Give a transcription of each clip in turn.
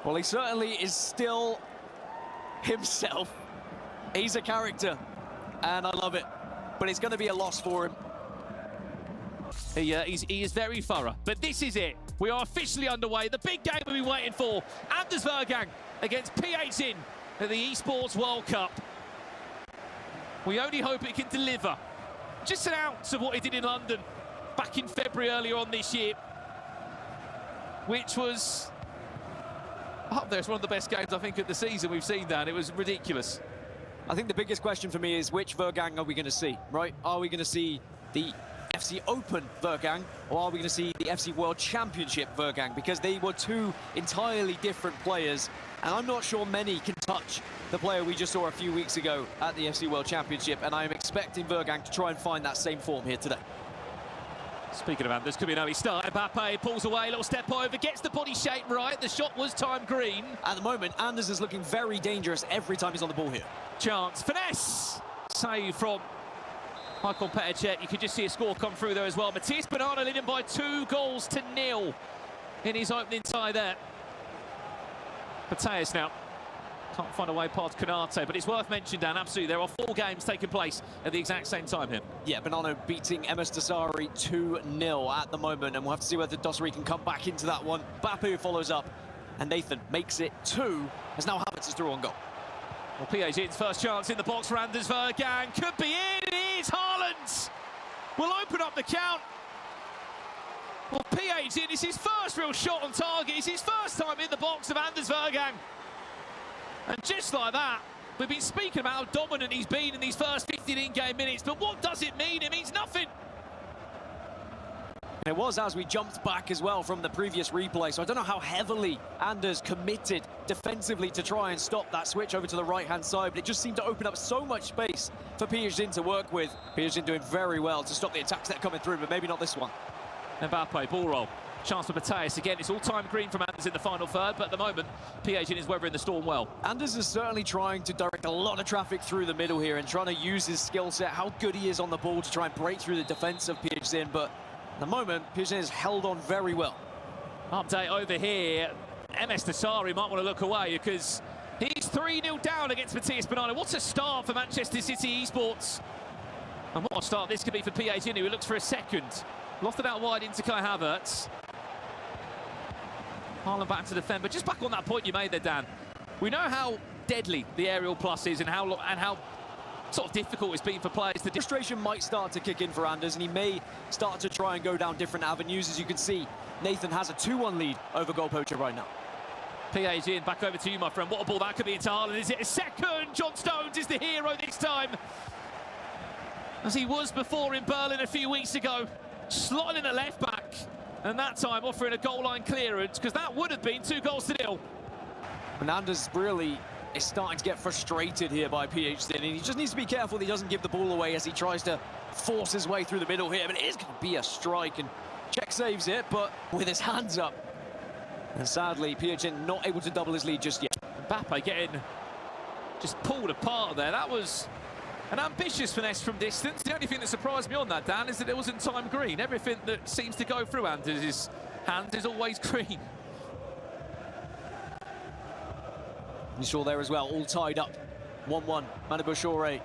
Well, he certainly is still himself. He's a character, and I love it. But it's going to be a loss for him. He is very thorough, but this is it. We are officially underway. The big game we've been waiting for. Anders Vejrgang against Phzin at the Esports World Cup. We only hope it can deliver. Just an ounce of what he did in London back in February earlier on this year, which was up there. It's one of the best games, I think, of the season we've seen, Dan. It was ridiculous. I think the biggest question for me is which Vejrgang are we going to see, right? Are we going to see the FC Open Vejrgang, or are we going to see the FC World Championship Vejrgang? Because they were two entirely different players, and I'm not sure many can touch the player we just saw a few weeks ago at the FC World Championship, and I'm expecting Vejrgang to try and find that same form here today. Speaking of Anders, could be an early start. Mbappe pulls away, little step over, gets the body shape right. The shot was time green. At the moment, Anders is looking very dangerous every time he's on the ball here. Chance, finesse! Save from Michael Petacek. You could just see a score come through there as well. Matthias Banana leading by 2-0 in his opening tie there. Mateus now can't find a way past Konate, but it's worth mentioning, Dan, absolutely, there are 4 games taking place at the exact same time here. Yeah, Bonanno beating MS Dasari 2-0 at the moment, and we'll have to see whether Dossary can come back into that one. Bapu follows up, and Nathan makes it 2, as now Havertz is through on goal. Well, Phzin's first chance in the box for Anders Vejrgang could be in. It is Haaland. Will open up the count. Well, Phzin is his first real shot on target. It's his first time in the box of Anders Vejrgang. And just like that, we've been speaking about how dominant he's been in these first 15 in-game minutes, but what does it mean? It means nothing. It was as we jumped back as well from the previous replay, so I don't know how heavily Anders committed defensively to try and stop that switch over to the right-hand side, but it just seemed to open up so much space for Phzin to work with. Phzin doing very well to stop the attacks that are coming through, but maybe not this one. Mbappe, ball roll. Chance for Mateus again. It's all time green from Anders in the final third, but at the moment, Phzin is weathering the storm well. Anders is certainly trying to direct a lot of traffic through the middle here and trying to use his skill set, how good he is on the ball to try and break through the defence of Phzin, but at the moment, Phzin has held on very well. Update over here. MS Dasari might want to look away because he's 3-0 down against Matthias Banana. What a start for Manchester City Esports. And what a start this could be for Phzin, who looks for a second. Lofted out wide into Kai Havertz. Haaland back to defend, but just back on that point you made there, Dan. We know how deadly the aerial plus is and how sort of difficult it's been for players. The frustration might start to kick in for Anders, and he may start to try and go down different avenues. As you can see, Nathan has a 2-1 lead over Goal Poacher right now. Phzin, back over to you, my friend. What a ball that could be into Haaland. Is it a second? John Stones is the hero this time, as he was before in Berlin a few weeks ago, slotting in at left back, and that time offering a goal line clearance, because that would have been 2-0. And Anders really is starting to get frustrated here by Phzin, and he just needs to be careful that he doesn't give the ball away as he tries to force his way through the middle here. But it is going to be a strike, and Czech saves it, but with his hands up. And sadly, Phzin not able to double his lead just yet. Mbappe getting just pulled apart there. That was an ambitious finesse from distance. The only thing that surprised me on that, Dan, is that it wasn't time green. Everything that seems to go through Anders' hands is always green. You saw there as well, all tied up. 1-1, Manu Bouchore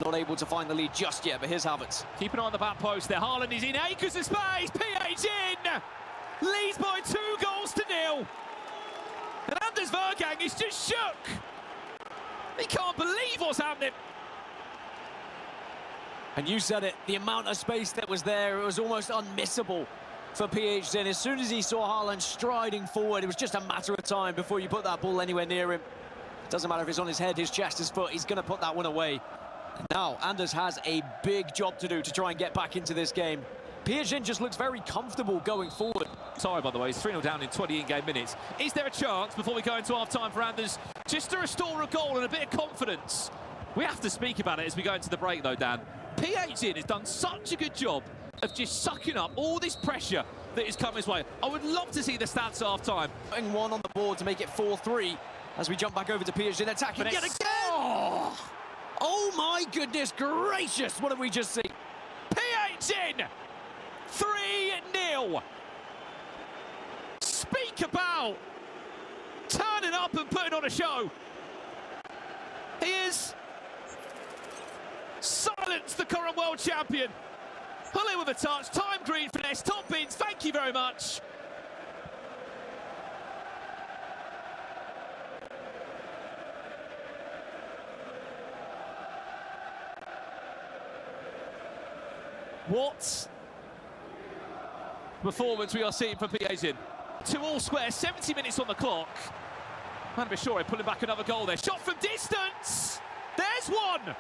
not able to find the lead just yet, but here's Havertz. Keep an eye on the back post there. Haaland is in acres of space. Phzin leads by 2-0. And Anders Vejrgang is just shook. He can't believe what's happening. And you said it, the amount of space that was there, it was almost unmissable for Phzin. As soon as he saw Haaland striding forward, it was just a matter of time before you put that ball anywhere near him. It doesn't matter if it's on his head, his chest, his foot, he's going to put that one away. And now, Anders has a big job to do to try and get back into this game. Phzin just looks very comfortable going forward. Sorry, by the way, he's 3-0 down in 20 in-game minutes. Is there a chance, before we go into half-time for Anders, just to restore a goal and a bit of confidence? We have to speak about it as we go into the break, though, Dan. Phzin has done such a good job of just sucking up all this pressure that has come his way. I would love to see the stats half-time. Putting one on the board to make it 4-3 as we jump back over to Phzin, attacking yet again! Oh my goodness gracious, what have we just seen? Phzin! 3-0! Speak about up and putting on a show. He is silenced the current world champion. Pull in with a touch, time green finesse, top bins, thank you very much. What performance we are seeing from Phzin. 2-all square, 70 minutes on the clock. Man, sure, pulling back another goal there. Shot from distance. There's one.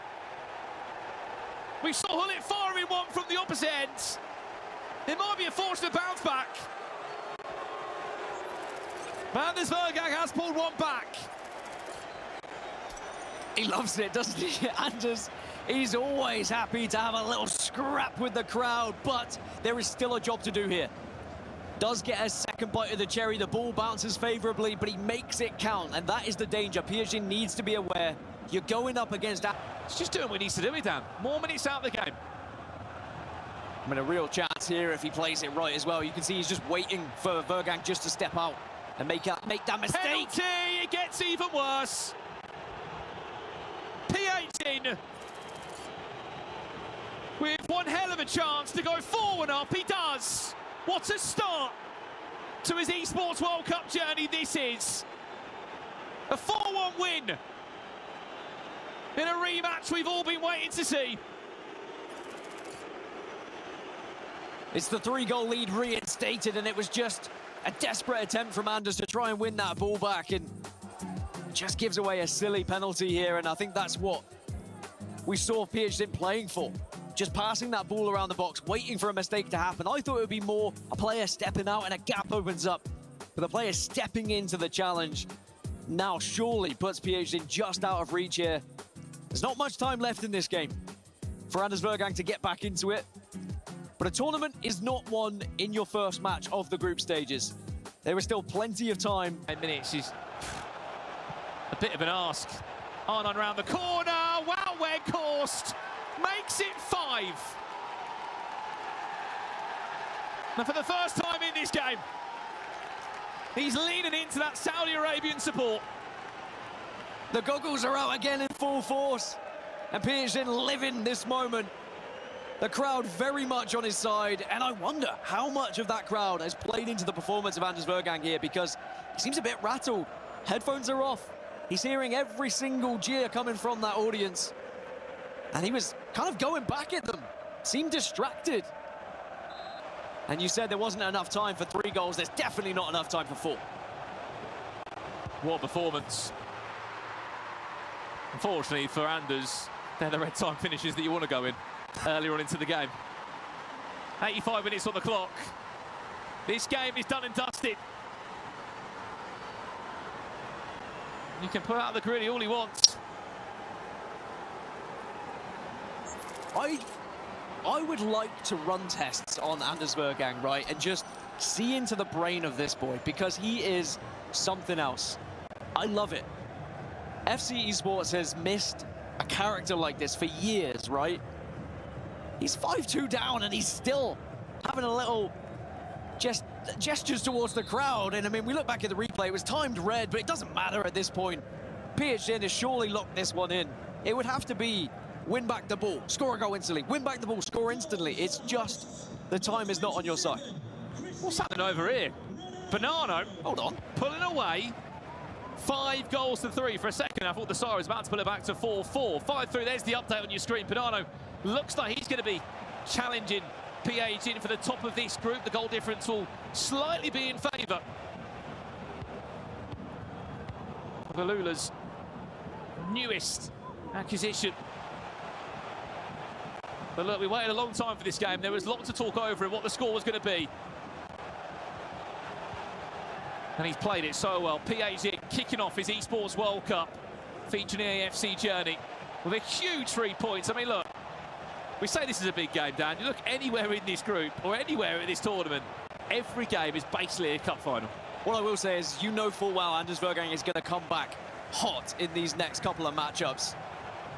We saw Hullet firing one from the opposite end. It might be a fortunate bounce back. Anders Vejrgang has pulled one back. He loves it, doesn't he? Anders, he's always happy to have a little scrap with the crowd, but there is still a job to do here. Does get a second bite of the cherry, the ball bounces favourably, but he makes it count, and that is the danger. Phzin needs to be aware. You're going up against that. He's just doing what he needs to do, Dan. More minutes out of the game. I mean, a real chance here if he plays it right as well. You can see he's just waiting for Vejrgang just to step out and make that mistake. Penalty, it gets even worse. Phzin with one hell of a chance to go 4-1 up. He does. What a start to his eSports World Cup journey this is. A 4-1 win in a rematch we've all been waiting to see. It's the 3-goal lead reinstated, and it was just a desperate attempt from Anders to try and win that ball back, and just gives away a silly penalty here, and I think that's what we saw Phzin playing for. Just passing that ball around the box, waiting for a mistake to happen. I thought it would be more a player stepping out and a gap opens up. But the player stepping into the challenge now surely puts Phzin just out of reach here. There's not much time left in this game for Anders Vejrgang to get back into it. But a tournament is not won in your first match of the group stages. There is still plenty of time. 10 minutes is a bit of an ask. Arnon round the corner, wow, Weghorst makes it 5. And for the first time in this game, he's leaning into that Saudi Arabian support. The goggles are out again in full force, and Phzin living this moment. The crowd very much on his side, and I wonder how much of that crowd has played into the performance of Anders Vejrgang here, because he seems a bit rattled. Headphones are off. He's hearing every single jeer coming from that audience. And he was kind of going back at them, seemed distracted. And you said there wasn't enough time for 3 goals. There's definitely not enough time for 4. What a performance. Unfortunately for Anders, they're the red time finishes that you want to go in earlier on into the game. 85 minutes on the clock. This game is done and dusted. You can put out the griddy all he wants. I would like to run tests on Anders Vejrgang, right, and just see into the brain of this boy, because he is something else. I love it. FC Esports has missed a character like this for years, right? He's 5-2 down, and he's still having a little gestures towards the crowd. And I mean, we look back at the replay, it was timed red, but it doesn't matter at this point. Phzin has surely locked this one in. It would have to be win back the ball, score a goal instantly, win back the ball, score instantly. It's just the time is not on your side. What's happening over here? Bonanno, hold on, pulling away. 5 goals to 3 for a second. I thought the Sire was about to pull it back to 4-4. 5-3, there's the update on your screen. Bonanno looks like he's going to be challenging Phzin for the top of this group. The goal difference will slightly be in favour. Valula's newest acquisition. But look, we waited a long time for this game. There was a lot to talk over and what the score was going to be. And he's played it so well. Phzin kicking off his Esports World Cup featuring AFC journey with a huge 3 points. I mean, look, we say this is a big game, Dan. You look anywhere in this group or anywhere in this tournament, every game is basically a cup final. What I will say is, you know full well Anders Vejrgang is going to come back hot in these next couple of matchups.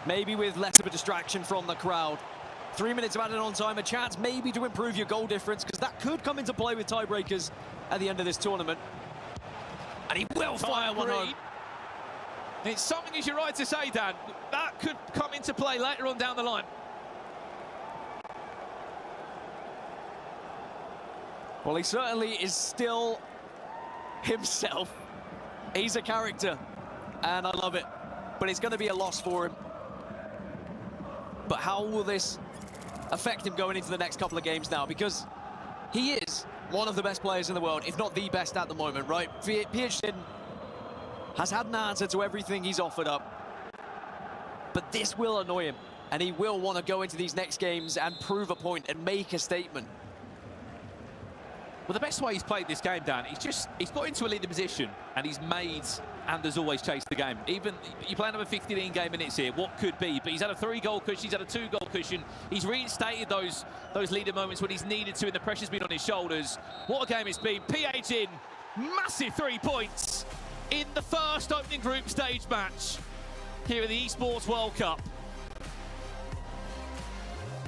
Maybe with less of a distraction from the crowd. 3 minutes of added on time, a chance maybe to improve your goal difference, because that could come into play with tiebreakers at the end of this tournament. And he will fire one home. It's something, as you're right to say, Dan, that could come into play later on down the line. Well, he certainly is still himself. He's a character, and I love it. But it's going to be a loss for him. But how will this affect him going into the next couple of games now? Because he is one of the best players in the world, if not the best at the moment, right? Phzin has had an answer to everything he's offered up. But this will annoy him, and he will want to go into these next games and prove a point and make a statement. Well, the best way he's played this game, Dan, he's got into a leading position and he's made Anders always chase the game. Even you play another 15 game minutes here, what could be? But he's had a 3-goal cushion, he's had a 2-goal cushion. He's reinstated those leader moments when he's needed to, and the pressure's been on his shoulders. What a game it's been. Phzin, massive 3 points in the first opening group stage match here at the Esports World Cup.